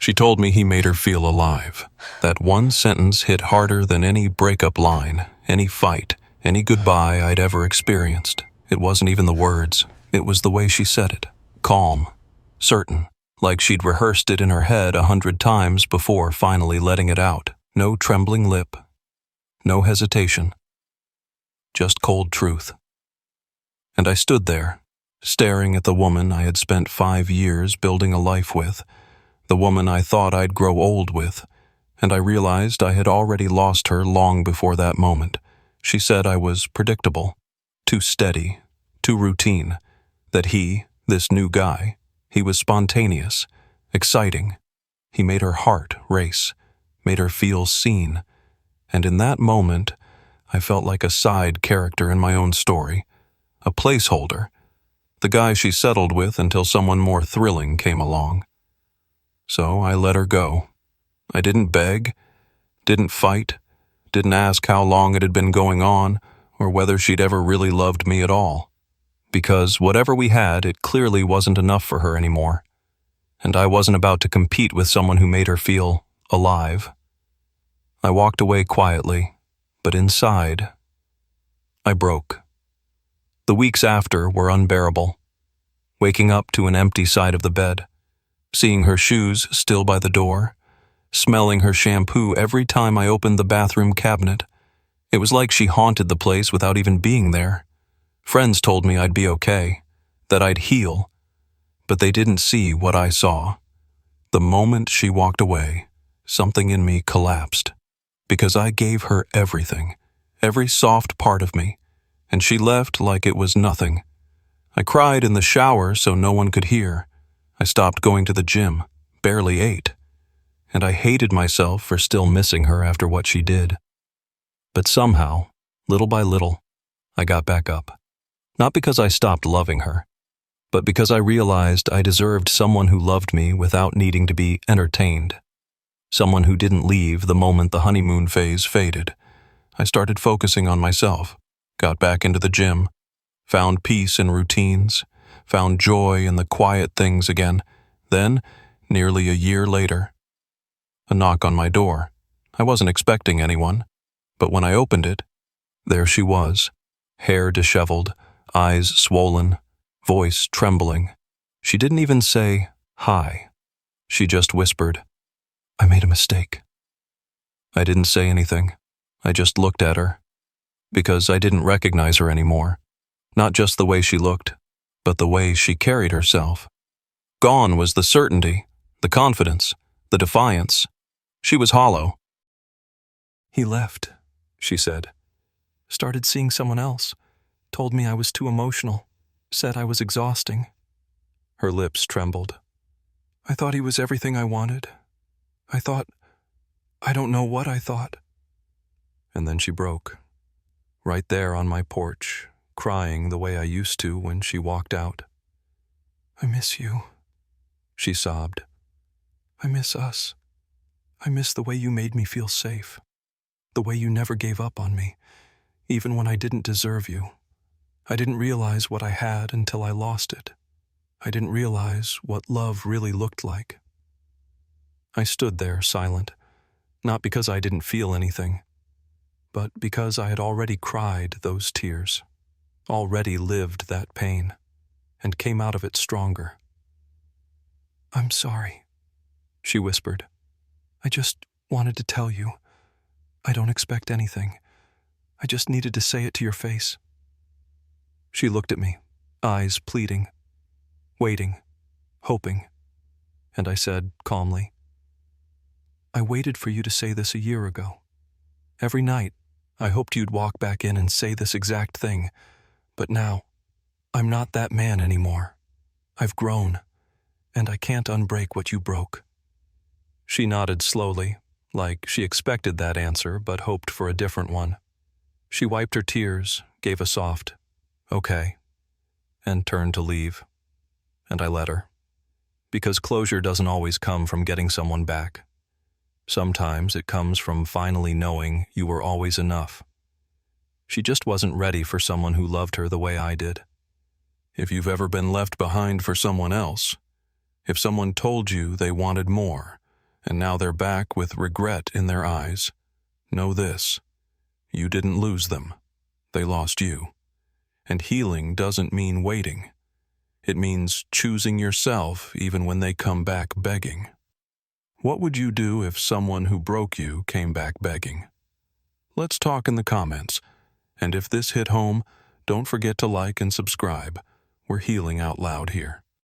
She told me he made her feel alive. That one sentence hit harder than any breakup line, any fight, any goodbye I'd ever experienced. It wasn't even the words. It was the way she said it. Calm. Certain. Like she'd rehearsed it in her head 100 times before finally letting it out. No trembling lip. No hesitation. Just cold truth. And I stood there, staring at the woman I had spent 5 years building a life with, the woman I thought I'd grow old with, and I realized I had already lost her long before that moment. She said I was predictable, too steady, too routine, that this new guy, he was spontaneous, exciting. He made her heart race, made her feel seen, and in that moment, I felt like a side character in my own story, a placeholder, the guy she settled with until someone more thrilling came along. So I let her go. I didn't beg, didn't fight, didn't ask how long it had been going on or whether she'd ever really loved me at all. Because whatever we had, it clearly wasn't enough for her anymore. And I wasn't about to compete with someone who made her feel alive. I walked away quietly, but inside, I broke. The weeks after were unbearable. Waking up to an empty side of the bed, seeing her shoes still by the door, smelling her shampoo every time I opened the bathroom cabinet. It was like she haunted the place without even being there. Friends told me I'd be okay, that I'd heal, but they didn't see what I saw. The moment she walked away, something in me collapsed, because I gave her everything, every soft part of me, and she left like it was nothing. I cried in the shower so no one could hear. I stopped going to the gym, barely ate, and I hated myself for still missing her after what she did. But somehow, little by little, I got back up. Not because I stopped loving her, but because I realized I deserved someone who loved me without needing to be entertained. Someone who didn't leave the moment the honeymoon phase faded. I started focusing on myself, got back into the gym, found peace in routines, found joy in the quiet things again. Then, nearly a year later, a knock on my door. I wasn't expecting anyone, but when I opened it, there she was, hair disheveled, eyes swollen, voice trembling. She didn't even say, "Hi." She just whispered, "I made a mistake." I didn't say anything. I just looked at her, because I didn't recognize her anymore. Not just the way she looked, but the way she carried herself. Gone was the certainty, the confidence, the defiance. She was hollow. "He left," she said. "Started seeing someone else. Told me I was too emotional. Said I was exhausting." Her lips trembled. "I thought he was everything I wanted. I don't know what I thought." And then she broke. Right there on my porch, crying the way I used to when she walked out. "I miss you," she sobbed. "I miss us. I miss the way you made me feel safe. The way you never gave up on me, even when I didn't deserve you. I didn't realize what I had until I lost it. I didn't realize what love really looked like." I stood there silent, not because I didn't feel anything, but because I had already cried those tears, already lived that pain, and came out of it stronger. "I'm sorry," she whispered. "I just wanted to tell you. I don't expect anything. I just needed to say it to your face." She looked at me, eyes pleading, waiting, hoping, and I said calmly, "I waited for you to say this a year ago. Every night, I hoped you'd walk back in and say this exact thing, but now, I'm not that man anymore. I've grown, and I can't unbreak what you broke." She nodded slowly, like she expected that answer but hoped for a different one. She wiped her tears, gave a soft, "Okay," and turned to leave. And I let her. Because closure doesn't always come from getting someone back. Sometimes it comes from finally knowing you were always enough. She just wasn't ready for someone who loved her the way I did. If you've ever been left behind for someone else, if someone told you they wanted more, and now they're back with regret in their eyes. Know this: you didn't lose them. They lost you. And healing doesn't mean waiting. It means choosing yourself even when they come back begging. What would you do if someone who broke you came back begging? Let's talk in the comments. And if this hit home, don't forget to like and subscribe. We're healing out loud here.